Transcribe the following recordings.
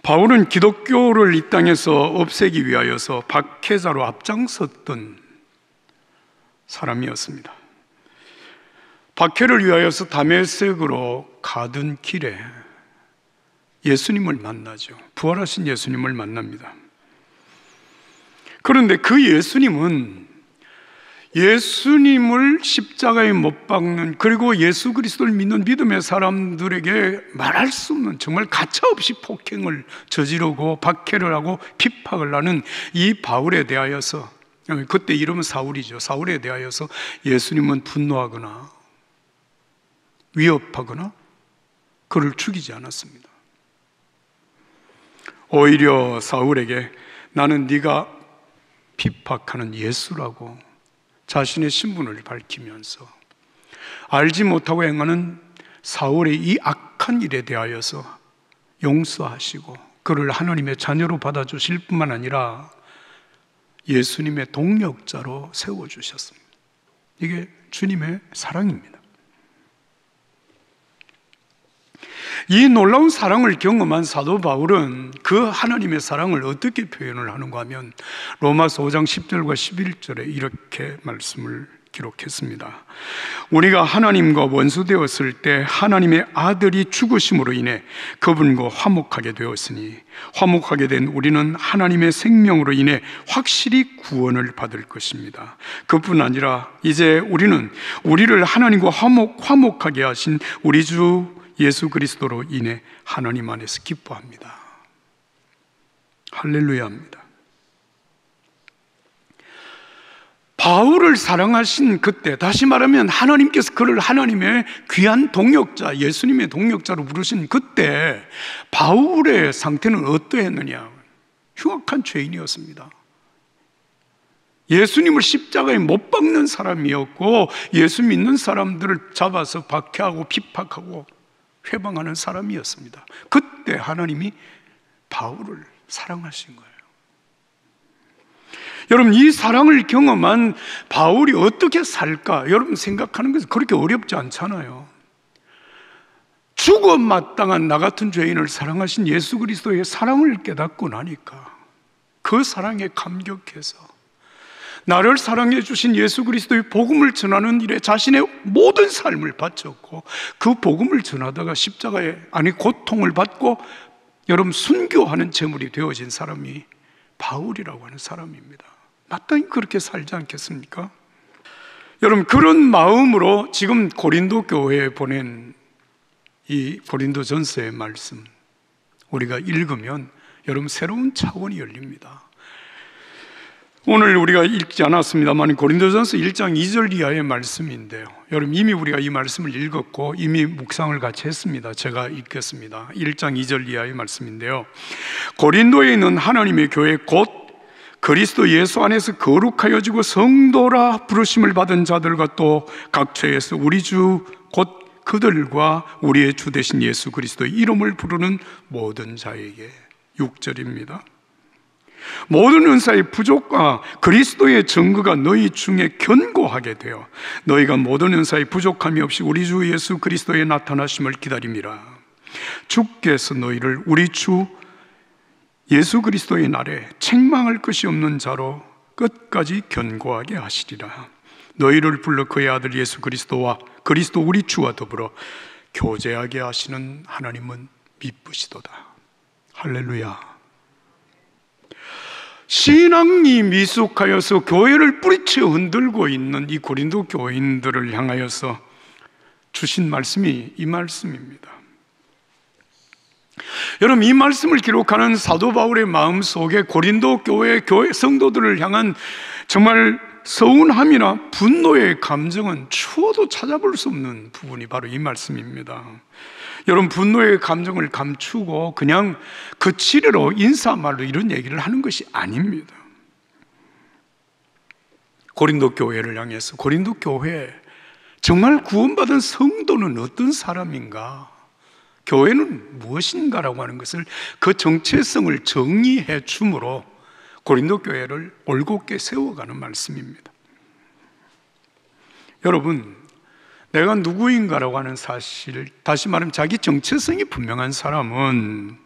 바울은 기독교를 이 땅에서 없애기 위하여서 박해자로 앞장섰던 사람이었습니다. 박해를 위하여서 다메섹으로 가던 길에 예수님을 만나죠. 부활하신 예수님을 만납니다. 그런데 그 예수님을 십자가에 못 박는, 그리고 예수 그리스도를 믿는 믿음의 사람들에게 말할 수 없는, 정말 가차없이 폭행을 저지르고 박해를 하고 핍박을 하는 이 바울에 대하여서, 그때 이름은 사울이죠. 사울에 대하여서 예수님은 분노하거나 위협하거나 그를 죽이지 않았습니다. 오히려 사울에게 나는 네가 핍박하는 예수라고 자신의 신분을 밝히면서 알지 못하고 행하는 사울의 이 악한 일에 대하여서 용서하시고 그를 하나님의 자녀로 받아주실 뿐만 아니라 예수님의 동력자로 세워주셨습니다. 이게 주님의 사랑입니다. 이 놀라운 사랑을 경험한 사도 바울은 그 하나님의 사랑을 어떻게 표현을 하는가 하면 로마서 5장 10절과 11절에 이렇게 말씀을 기록했습니다. 우리가 하나님과 원수되었을 때 하나님의 아들이 죽으심으로 인해 그분과 화목하게 되었으니 화목하게 된 우리는 하나님의 생명으로 인해 확실히 구원을 받을 것입니다. 그뿐 아니라 이제 우리는 우리를 하나님과 화목하게 하신 우리 주 예수 그리스도로 인해 하나님 안에서 기뻐합니다. 할렐루야입니다. 바울을 사랑하신 그때, 다시 말하면 하나님께서 그를 하나님의 귀한 동역자, 예수님의 동역자로 부르신 그때 바울의 상태는 어떠했느냐? 흉악한 죄인이었습니다. 예수님을 십자가에 못 박는 사람이었고 예수 믿는 사람들을 잡아서 박해하고 핍박하고 회방하는 사람이었습니다. 그때 하나님이 바울을 사랑하신 거예요. 여러분, 이 사랑을 경험한 바울이 어떻게 살까? 여러분 생각하는 것은 그렇게 어렵지 않잖아요. 죽어 마땅한 나 같은 죄인을 사랑하신 예수 그리스도의 사랑을 깨닫고 나니까 그 사랑에 감격해서 나를 사랑해 주신 예수 그리스도의 복음을 전하는 일에 자신의 모든 삶을 바쳤고 그 복음을 전하다가 십자가에 고통을 받고 여러분 순교하는 제물이 되어진 사람이 바울이라고 하는 사람입니다. 마땅히 그렇게 살지 않겠습니까? 여러분, 그런 마음으로 지금 고린도 교회에 보낸 이 고린도전서의 말씀 우리가 읽으면 여러분 새로운 차원이 열립니다. 오늘 우리가 읽지 않았습니다만 고린도전서 1장 2절 이하의 말씀인데요, 여러분 이미 우리가 이 말씀을 읽었고 이미 묵상을 같이 했습니다. 제가 읽겠습니다. 1장 2절 이하의 말씀인데요, 고린도에 있는 하나님의 교회 곧 그리스도 예수 안에서 거룩하여지고 성도라 부르심을 받은 자들과 또 각처에서 우리 주 곧 그들과 우리의 주 되신 예수 그리스도의 이름을 부르는 모든 자에게. 6절입니다. 모든 은사의 그리스도의 증거가 너희 중에 견고하게 되어 너희가 모든 은사의 부족함이 없이 우리 주 예수 그리스도의 나타나심을 기다림이라. 주께서 너희를 우리 주 예수 그리스도의 날에 책망할 것이 없는 자로 끝까지 견고하게 하시리라. 너희를 불러 그의 아들 예수 그리스도와 그리스도 우리 주와 더불어 교제하게 하시는 하나님은 미쁘시도다. 할렐루야. 신앙이 미숙하여서 교회를 뿌리쳐 흔들고 있는 이 고린도 교인들을 향하여서 주신 말씀이 이 말씀입니다. 여러분, 이 말씀을 기록하는 사도 바울의 마음속에 고린도 교회 성도들을 향한 정말 서운함이나 분노의 감정은 추워도 찾아볼 수 없는 부분이 바로 이 말씀입니다. 여러분, 분노의 감정을 감추고 그냥 그치려로 인사말로 이런 얘기를 하는 것이 아닙니다. 고린도 교회를 향해서 고린도 교회, 정말 구원받은 성도는 어떤 사람인가, 교회는 무엇인가라고 하는 것을 그 정체성을 정의해 줌으로 고린도 교회를 올곧게 세워가는 말씀입니다. 여러분, 내가 누구인가라고 하는 사실, 다시 말하면 자기 정체성이 분명한 사람은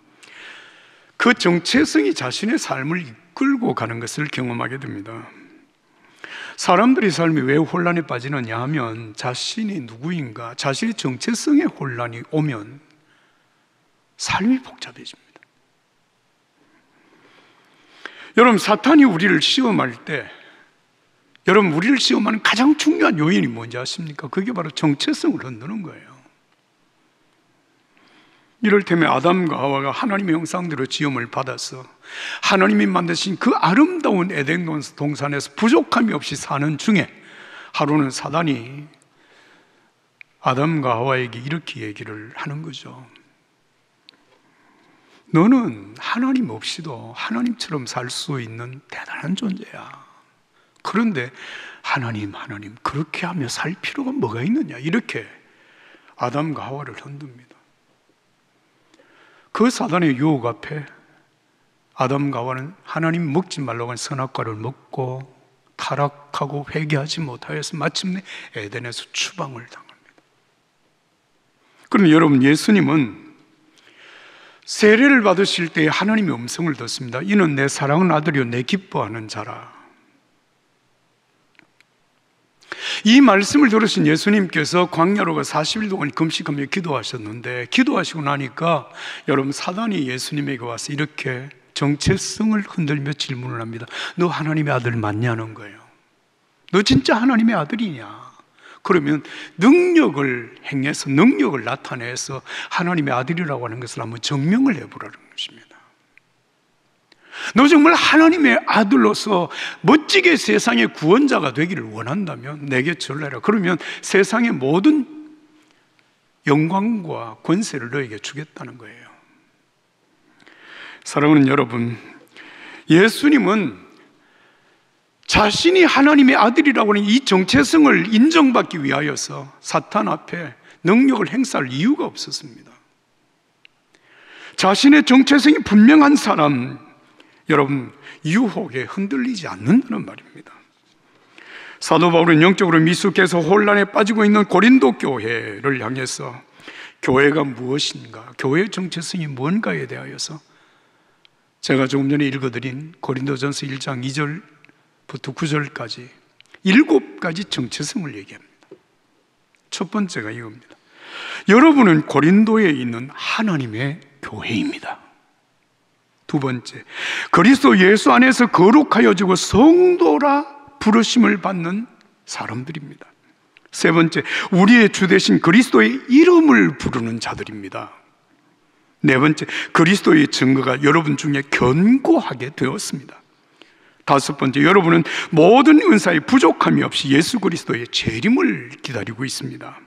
그 정체성이 자신의 삶을 이끌고 가는 것을 경험하게 됩니다. 사람들의 삶이 왜 혼란에 빠지느냐 하면 자신이 누구인가, 자신의 정체성에 혼란이 오면 삶이 복잡해집니다. 여러분, 사탄이 우리를 시험할 때, 여러분, 우리를 시험하는 가장 중요한 요인이 뭔지 아십니까? 그게 바로 정체성을 흔드는 거예요. 이를테면 아담과 하와가 하나님의 형상대로 지음을 받아서 하나님이 만드신 그 아름다운 에덴 동산에서 부족함이 없이 사는 중에 하루는 사단이 아담과 하와에게 이렇게 얘기를 하는 거죠. 너는 하나님 없이도 하나님처럼 살 수 있는 대단한 존재야. 그런데 하나님 그렇게 하며 살 필요가 뭐가 있느냐, 이렇게 아담과 하와를 흔듭니다. 그 사단의 유혹 앞에 아담과 하와는 하나님 먹지 말라고 한 선악과를 먹고 타락하고 회개하지 못하여서 마침내 에덴에서 추방을 당합니다. 그런데 여러분, 예수님은 세례를 받으실 때 하나님의 음성을 듣습니다. 이는 내 사랑하는 아들이요 내 기뻐하는 자라. 이 말씀을 들으신 예수님께서 광야로 가 40일 동안 금식하며 기도하셨는데, 기도하시고 나니까 여러분, 사단이 예수님에게 와서 이렇게 정체성을 흔들며 질문을 합니다. 너 하나님의 아들 맞냐는 거예요. 너 진짜 하나님의 아들이냐? 그러면 능력을 행해서, 능력을 나타내서 하나님의 아들이라고 하는 것을 한번 증명을 해보라는 것입니다. 너 정말 하나님의 아들로서 멋지게 세상의 구원자가 되기를 원한다면 내게 전해라. 그러면 세상의 모든 영광과 권세를 너에게 주겠다는 거예요. 사랑하는 여러분, 예수님은 자신이 하나님의 아들이라고 하는 이 정체성을 인정받기 위하여서 사탄 앞에 능력을 행사할 이유가 없었습니다. 자신의 정체성이 분명한 사람, 여러분, 유혹에 흔들리지 않는다는 말입니다. 사도 바울은 영적으로 미숙해서 혼란에 빠지고 있는 고린도 교회를 향해서 교회가 무엇인가, 교회의 정체성이 뭔가에 대하여서 제가 조금 전에 읽어드린 고린도전서 1장 2절부터 9절까지 7가지 정체성을 얘기합니다. 첫 번째가 이겁니다. 여러분은 고린도에 있는 하나님의 교회입니다. 두 번째, 그리스도 예수 안에서 거룩하여지고 성도라 부르심을 받는 사람들입니다. 세 번째, 우리의 주 되신 그리스도의 이름을 부르는 자들입니다. 네 번째, 그리스도의 증거가 여러분 중에 견고하게 되었습니다. 다섯 번째, 여러분은 모든 은사에 부족함이 없이 예수 그리스도의 재림을 기다리고 있습니다.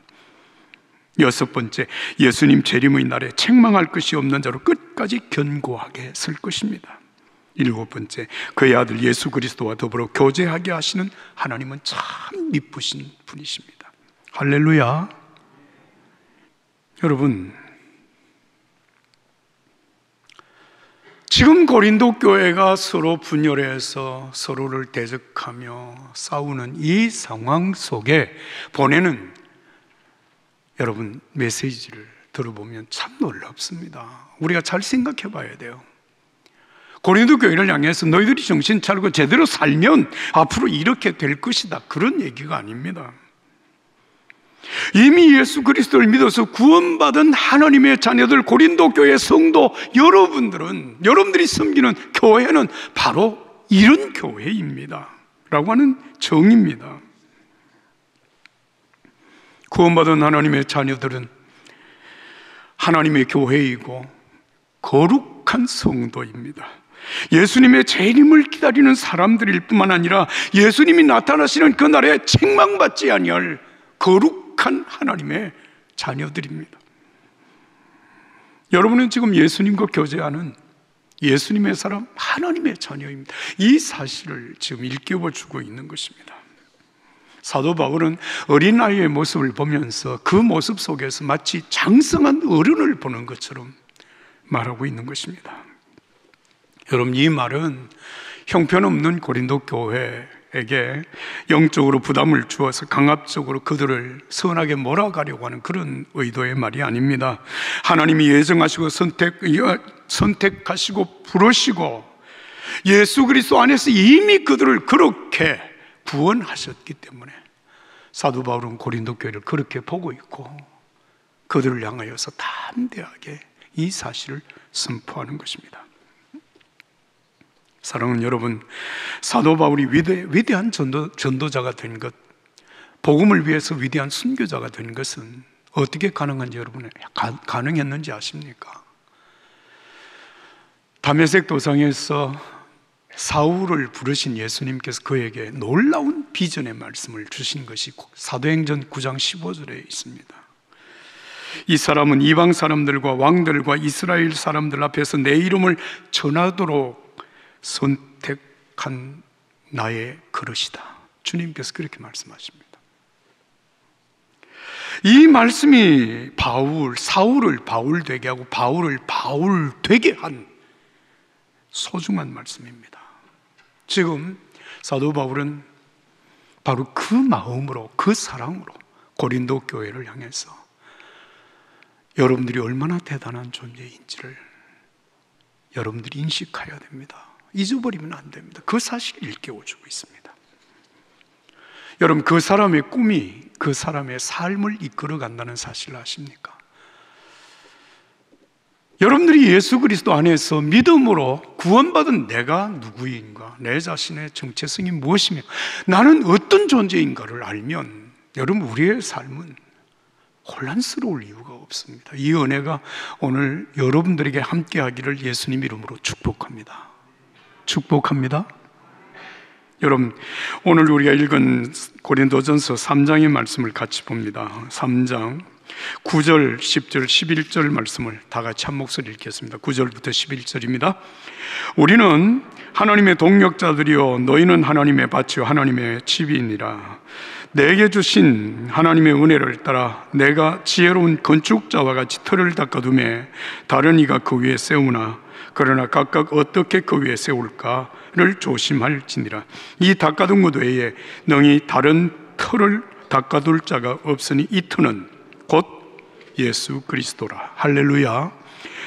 여섯 번째, 예수님 재림의 날에 책망할 것이 없는 자로 끝까지 견고하게 설 것입니다. 일곱 번째, 그의 아들 예수 그리스도와 더불어 교제하게 하시는 하나님은 참 미쁘신 분이십니다. 할렐루야. 여러분, 지금 고린도 교회가 서로 분열해서 서로를 대적하며 싸우는 이 상황 속에 보내는 여러분 메시지를 들어보면 참 놀랍습니다. 우리가 잘 생각해 봐야 돼요. 고린도 교회를 향해서 너희들이 정신 차리고 제대로 살면 앞으로 이렇게 될 것이다, 그런 얘기가 아닙니다. 이미 예수 그리스도를 믿어서 구원받은 하나님의 자녀들, 고린도 교회 성도 여러분들은, 여러분들이 섬기는 교회는 바로 이런 교회입니다 라고 하는 정의입니다. 구원받은 하나님의 자녀들은 하나님의 교회이고 거룩한 성도입니다. 예수님의 재림을 기다리는 사람들일 뿐만 아니라 예수님이 나타나시는 그날에 책망받지 아니할 거룩한 하나님의 자녀들입니다. 여러분은 지금 예수님과 교제하는 예수님의 사람, 하나님의 자녀입니다. 이 사실을 지금 일깨워주고 있는 것입니다. 사도 바울은 어린아이의 모습을 보면서 그 모습 속에서 마치 장성한 어른을 보는 것처럼 말하고 있는 것입니다. 여러분, 이 말은 형편없는 고린도 교회에게 영적으로 부담을 주어서 강압적으로 그들을 선하게 몰아가려고 하는 그런 의도의 말이 아닙니다. 하나님이 예정하시고 선택하시고 부르시고 예수 그리스도 안에서 이미 그들을 그렇게 구원하셨기 때문에 사도 바울은 고린도 교회를 그렇게 보고 있고 그들을 향하여서 담대하게 이 사실을 선포하는 것입니다. 사랑하는 여러분, 사도 바울이 위대한 전도자가 된 것, 복음을 위해서 위대한 순교자가 된 것은 어떻게 가능한지 여러분 가능했는지 아십니까? 다메섹 도상에서 사울을 부르신 예수님께서 그에게 놀라운 비전의 말씀을 주신 것이 사도행전 9장 15절에 있습니다. 이 사람은 이방 사람들과 왕들과 이스라엘 사람들 앞에서 내 이름을 전하도록 선택한 나의 그릇이다. 주님께서 그렇게 말씀하십니다. 이 말씀이 사울을 바울 되게 하고 바울을 바울 되게 한 소중한 말씀입니다. 지금 사도 바울은 바로 그 마음으로, 그 사랑으로 고린도 교회를 향해서 여러분들이 얼마나 대단한 존재인지를 여러분들이 인식해야 됩니다. 잊어버리면 안 됩니다. 그 사실을 일깨워주고 있습니다. 여러분, 그 사람의 꿈이 그 사람의 삶을 이끌어간다는 사실을 아십니까? 여러분들이 예수 그리스도 안에서 믿음으로 구원받은 내가 누구인가, 내 자신의 정체성이 무엇이며 나는 어떤 존재인가를 알면 여러분, 우리의 삶은 혼란스러울 이유가 없습니다. 이 은혜가 오늘 여러분들에게 함께하기를 예수님 이름으로 축복합니다. 축복합니다. 여러분, 오늘 우리가 읽은 고린도전서 3장의 말씀을 같이 봅니다. 3장 9절, 10절, 11절 말씀을 다 같이 한 목소리 읽겠습니다. 9절부터 11절입니다. 우리는 하나님의 동역자들이요 너희는 하나님의 밭이요 하나님의 집이니라. 내게 주신 하나님의 은혜를 따라 내가 지혜로운 건축자와 같이 틀을 닦아두매 다른 이가 그 위에 세우나 그러나 각각 어떻게 그 위에 세울까를 조심할지니라. 이 닦아둔 것 외에 능히 다른 틀을 닦아둘 자가 없으니 이 틀은 곧 예수 그리스도라. 할렐루야.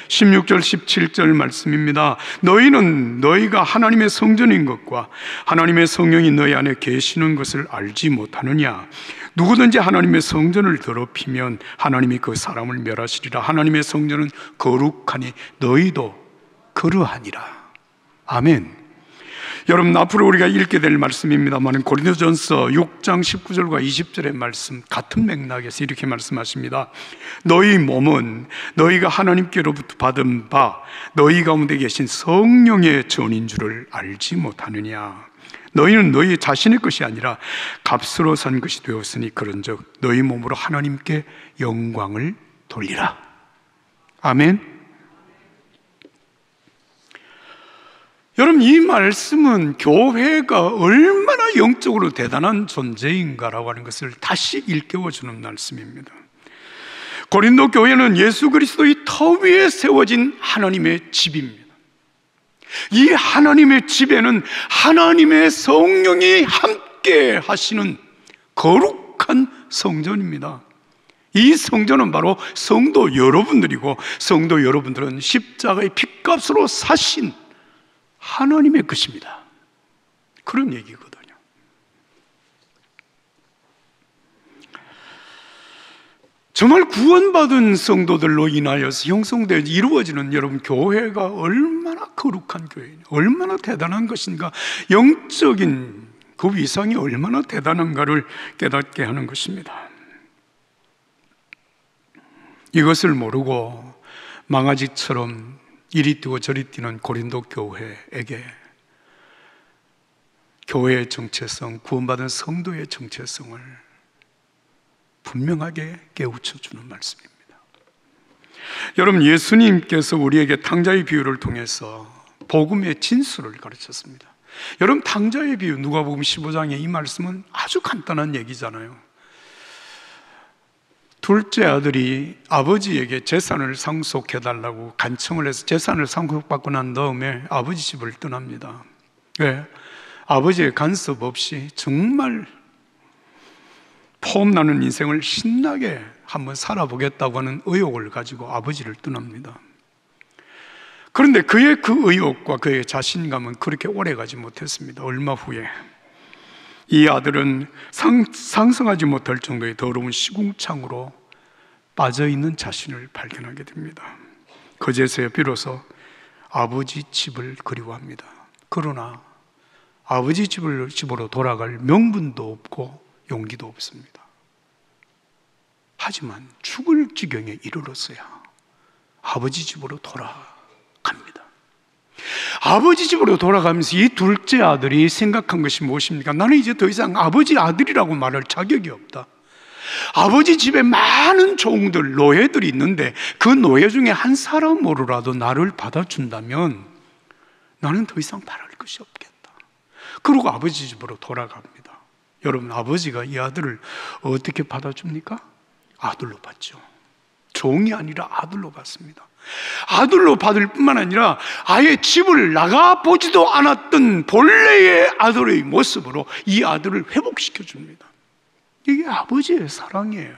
16절 17절 말씀입니다. 너희는 너희가 하나님의 성전인 것과 하나님의 성령이 너희 안에 계시는 것을 알지 못하느냐. 누구든지 하나님의 성전을 더럽히면 하나님이 그 사람을 멸하시리라. 하나님의 성전은 거룩하니 너희도 그러하니라. 아멘. 여러분, 앞으로 우리가 읽게 될 말씀입니다만 고린도전서 6장 19절과 20절의 말씀 같은 맥락에서 이렇게 말씀하십니다. 너희 몸은 너희가 하나님께로부터 받은 바 너희 가운데 계신 성령의 전인 줄을 알지 못하느냐. 너희는 너희 자신의 것이 아니라 값으로 산 것이 되었으니 그런즉 너희 몸으로 하나님께 영광을 돌리라. 아멘. 여러분, 이 말씀은 교회가 얼마나 영적으로 대단한 존재인가라고 하는 것을 다시 일깨워주는 말씀입니다. 고린도 교회는 예수 그리스도의 터 위에 세워진 하나님의 집입니다. 이 하나님의 집에는 하나님의 성령이 함께 하시는 거룩한 성전입니다. 이 성전은 바로 성도 여러분들이고 성도 여러분들은 십자가의 핏값으로 사신 하나님의 것입니다. 그런 얘기거든요. 정말 구원받은 성도들로 인하여서 형성되어 이루어지는 여러분 교회가 얼마나 거룩한 교회냐, 얼마나 대단한 것인가, 영적인 그 위상이 얼마나 대단한가를 깨닫게 하는 것입니다. 이것을 모르고 망아지처럼 이리 뛰고 저리 뛰는 고린도 교회에게 교회의 정체성, 구원받은 성도의 정체성을 분명하게 깨우쳐주는 말씀입니다. 여러분, 예수님께서 우리에게 탕자의 비유를 통해서 복음의 진수를 가르쳤습니다. 여러분, 탕자의 비유, 누가복음 15장의 이 말씀은 아주 간단한 얘기잖아요. 둘째 아들이 아버지에게 재산을 상속해달라고 간청을 해서 재산을 상속받고 난 다음에 아버지 집을 떠납니다. 왜? 아버지의 간섭 없이 정말 폼나는 인생을 신나게 한번 살아보겠다고 하는 의욕을 가지고 아버지를 떠납니다. 그런데 그의 그 의욕과 그의 자신감은 그렇게 오래가지 못했습니다. 얼마 후에 이 아들은 상상하지 못할 정도의 더러운 시궁창으로 빠져있는 자신을 발견하게 됩니다. 그제서야 비로소 아버지 집을 그리워합니다. 그러나 아버지 집으로 돌아갈 명분도 없고 용기도 없습니다. 하지만 죽을 지경에 이르렀어야 아버지 집으로 돌아갑니다. 아버지 집으로 돌아가면서 이 둘째 아들이 생각한 것이 무엇입니까? 나는 이제 더 이상 아버지 아들이라고 말할 자격이 없다. 아버지 집에 많은 종들, 노예들이 있는데 그 노예 중에 한 사람으로라도 나를 받아준다면 나는 더 이상 바랄 것이 없겠다. 그러고 아버지 집으로 돌아갑니다. 여러분, 아버지가 이 아들을 어떻게 받아줍니까? 아들로 받죠. 종이 아니라 아들로 받습니다. 아들로 받을 뿐만 아니라 아예 집을 나가보지도 않았던 본래의 아들의 모습으로 이 아들을 회복시켜 줍니다. 이게 아버지의 사랑이에요.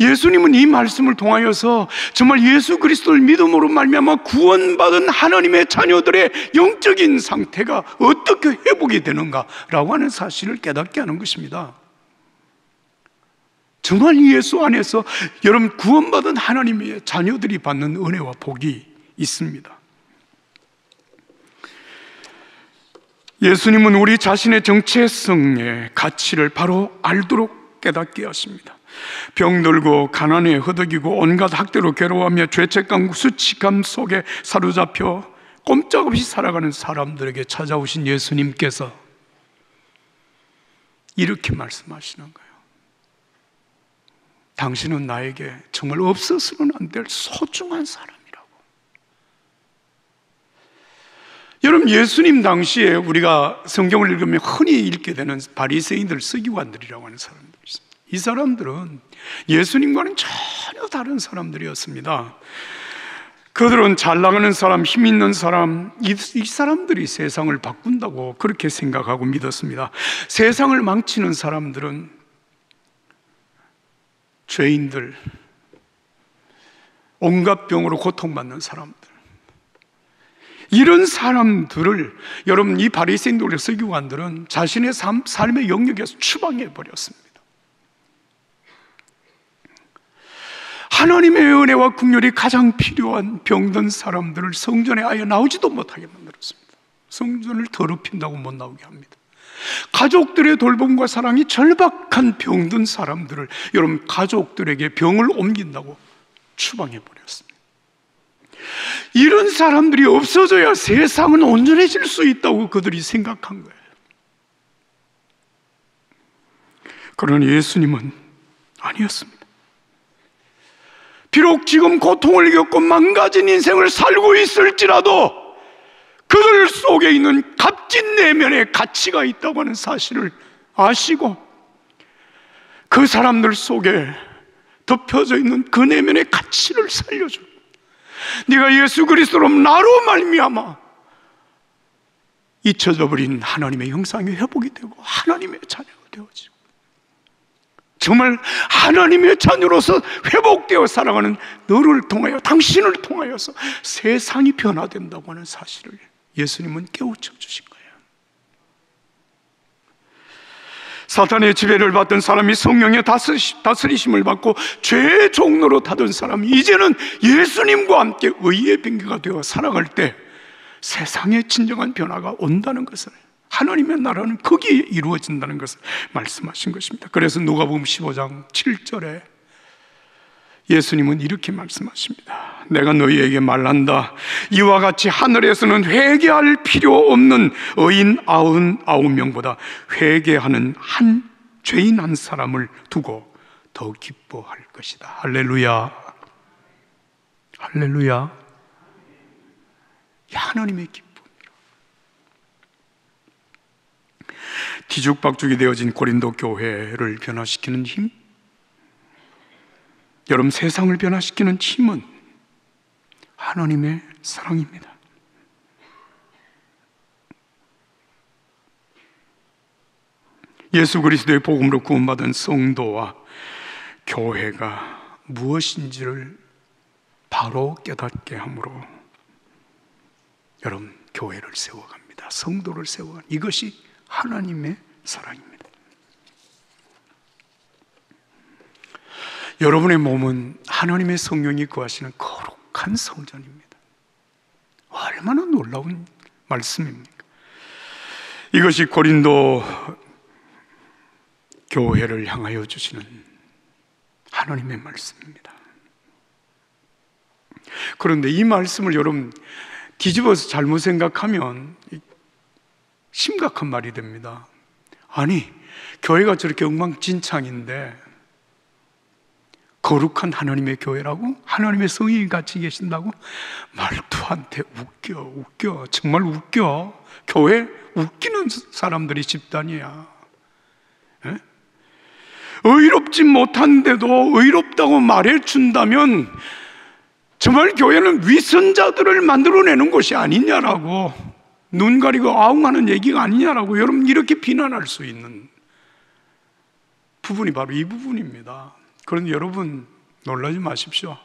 예수님은 이 말씀을 통하여서 정말 예수 그리스도를 믿음으로 말미암아 구원받은 하나님의 자녀들의 영적인 상태가 어떻게 회복이 되는가라고 하는 사실을 깨닫게 하는 것입니다. 정말 예수 안에서 여러분 구원받은 하나님의 자녀들이 받는 은혜와 복이 있습니다. 예수님은 우리 자신의 정체성의 가치를 바로 알도록 깨닫게 하십니다. 병들고 가난에 허덕이고 온갖 학대로 괴로워하며 죄책감, 수치감 속에 사로잡혀 꼼짝없이 살아가는 사람들에게 찾아오신 예수님께서 이렇게 말씀하시는 거예요. 당신은 나에게 정말 없어서는 안 될 소중한 사람이라고. 여러분, 예수님 당시에 우리가 성경을 읽으면 흔히 읽게 되는 바리새인들, 서기관들이라고 하는 사람들이 있습니다. 이 사람들은 예수님과는 전혀 다른 사람들이었습니다. 그들은 잘 나가는 사람, 힘 있는 사람, 이 사람들이 세상을 바꾼다고 그렇게 생각하고 믿었습니다. 세상을 망치는 사람들은 죄인들, 온갖 병으로 고통받는 사람들, 이런 사람들을 여러분, 이 바리새인들의 서기관들은 자신의 삶의 영역에서 추방해 버렸습니다. 하나님의 은혜와 긍휼이 가장 필요한 병든 사람들을 성전에 아예 나오지도 못하게 만들었습니다. 성전을 더럽힌다고 못 나오게 합니다. 가족들의 돌봄과 사랑이 절박한 병든 사람들을 여러분 가족들에게 병을 옮긴다고 추방해 버렸습니다. 이런 사람들이 없어져야 세상은 온전해질 수 있다고 그들이 생각한 거예요. 그러나 예수님은 아니었습니다. 비록 지금 고통을 겪고 망가진 인생을 살고 있을지라도 그들 속에 있는 값진 내면의 가치가 있다고 하는 사실을 아시고 그 사람들 속에 덮여져 있는 그 내면의 가치를 살려줍니다. 네가 예수 그리스도로 나로 말미암아 잊혀져 버린 하나님의 형상이 회복이 되고 하나님의 자녀가 되어지고 정말 하나님의 자녀로서 회복되어 살아가는 너를 통하여, 당신을 통하여서 세상이 변화된다고 하는 사실을 예수님은 깨우쳐 주신 거예요. 사탄의 지배를 받던 사람이 성령의 다스리심을 받고 죄의 종로로 타던 사람이 이제는 예수님과 함께 의의 병기가 되어 살아갈 때 세상에 진정한 변화가 온다는 것을, 하나님의 나라는 거기에 이루어진다는 것을 말씀하신 것입니다. 그래서 누가복음 15장 7절에 예수님은 이렇게 말씀하십니다. 내가 너희에게 말한다. 이와 같이 하늘에서는 회개할 필요 없는 의인 99명보다 회개하는 한 죄인 한 사람을 두고 더 기뻐할 것이다. 할렐루야. 할렐루야. 하나님의 기쁨. 뒤죽박죽이 되어진 고린도 교회를 변화시키는 힘, 여러분 세상을 변화시키는 힘은 하나님의 사랑입니다. 예수 그리스도의 복음으로 구원받은 성도와 교회가 무엇인지를 바로 깨닫게 하므로 여러분, 교회를 세워갑니다. 성도를 세워갑니다. 이것이 하나님의 사랑입니다. 여러분의 몸은 하나님의 성령이 거하시는 거룩한 성전입니다. 얼마나 놀라운 말씀입니까? 이것이 고린도 교회를 향하여 주시는 하나님의 말씀입니다. 그런데 이 말씀을 여러분 뒤집어서 잘못 생각하면 심각한 말이 됩니다. 아니, 교회가 저렇게 엉망진창인데 거룩한 하나님의 교회라고? 하나님의 성인이 같이 계신다고? 말도 안 돼. 웃겨. 정말 웃겨. 교회 웃기는 사람들이 집단이야. 에? 의롭지 못한데도 의롭다고 말해준다면 정말 교회는 위선자들을 만들어내는 곳이 아니냐라고, 눈 가리고 아웅하는 얘기가 아니냐라고 여러분 이렇게 비난할 수 있는 부분이 바로 이 부분입니다. 그런데 여러분 놀라지 마십시오.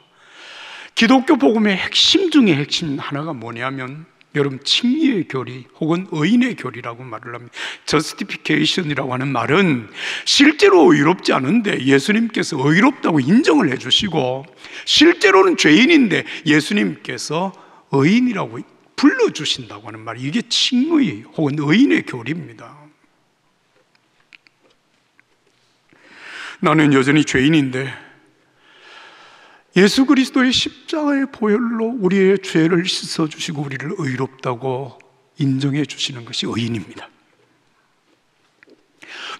기독교 복음의 핵심 중에 핵심 하나가 뭐냐면 여러분 칭의의 교리 혹은 의인의 교리라고 말을 합니다. Justification이라고 하는 말은 실제로 의롭지 않은데 예수님께서 의롭다고 인정을 해주시고 실제로는 죄인인데 예수님께서 의인이라고 불러주신다고 하는 말, 이게 칭의 혹은 의인의 교리입니다. 나는 여전히 죄인인데 예수 그리스도의 십자가의 보혈로 우리의 죄를 씻어주시고 우리를 의롭다고 인정해 주시는 것이 의인입니다.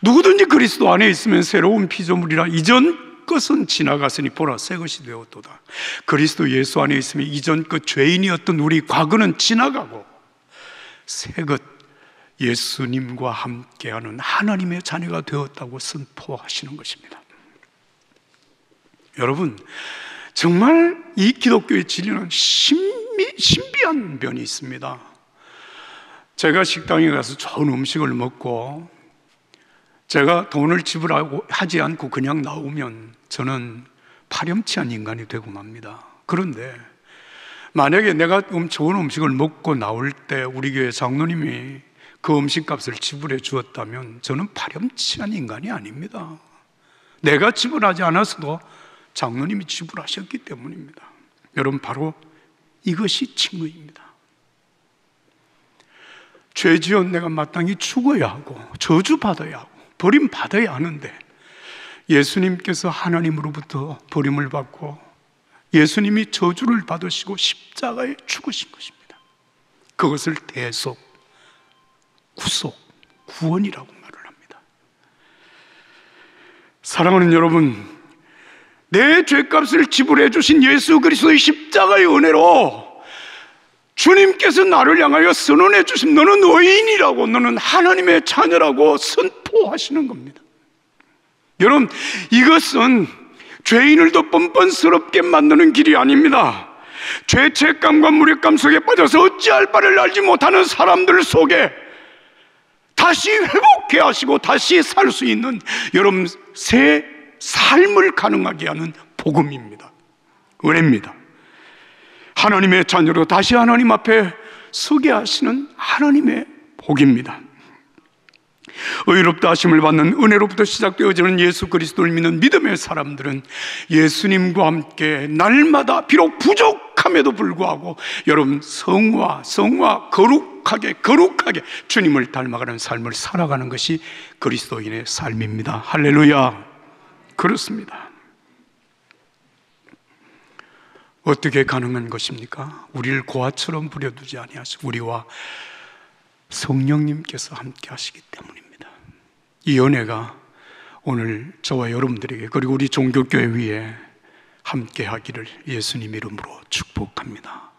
누구든지 그리스도 안에 있으면 새로운 피조물이라 이전 것은 지나갔으니 보라 새 것이 되었도다. 그리스도 예수 안에 있으면 이전 것 죄인이었던 우리 과거는 지나가고 새 것 예수님과 함께하는 하나님의 자녀가 되었다고 선포하시는 것입니다. 여러분, 정말 이 기독교의 진리는 신비한 면이 있습니다. 제가 식당에 가서 좋은 음식을 먹고 제가 돈을 지불하지 않고 그냥 나오면 저는 파렴치한 인간이 되고 맙니다. 그런데 만약에 내가 좋은 음식을 먹고 나올 때 우리 교회 장로님이 그 음식값을 지불해 주었다면 저는 파렴치한 인간이 아닙니다. 내가 지불하지 않았어도 장로님이 지불하셨기 때문입니다. 여러분, 바로 이것이 칭의입니다. 죄 지은 내가 마땅히 죽어야 하고 저주받아야 하고 버림받아야 하는데 예수님께서 하나님으로부터 버림을 받고 예수님이 저주를 받으시고 십자가에 죽으신 것입니다. 그것을 대속, 구속, 구원이라고 말을 합니다. 사랑하는 여러분, 내 죄값을 지불해 주신 예수 그리스도의 십자가의 은혜로 주님께서 나를 향하여 선언해 주신 너는 의인이라고, 너는 하나님의 자녀라고 선포하시는 겁니다. 여러분, 이것은 죄인을 더 뻔뻔스럽게 만드는 길이 아닙니다. 죄책감과 무력감 속에 빠져서 어찌할 바를 알지 못하는 사람들 속에 다시 회복해 하시고 다시 살 수 있는 여러분 새 삶을 가능하게 하는 복음입니다. 은혜입니다. 하나님의 자녀로 다시 하나님 앞에 서게 하시는 하나님의 복입니다. 의롭다 하심을 받는 은혜로부터 시작되어지는 예수 그리스도를 믿는 믿음의 사람들은 예수님과 함께 날마다 비록 부족함에도 불구하고 여러분 성화 거룩하게 주님을 닮아가는 삶을 살아가는 것이 그리스도인의 삶입니다. 할렐루야. 그렇습니다. 어떻게 가능한 것입니까? 우리를 고아처럼 부려두지 아니하시고 우리와 성령님께서 함께 하시기 때문입니다. 이 은혜가 오늘 저와 여러분들에게 그리고 우리 종교교회 위에 함께 하기를 예수님 이름으로 축복합니다.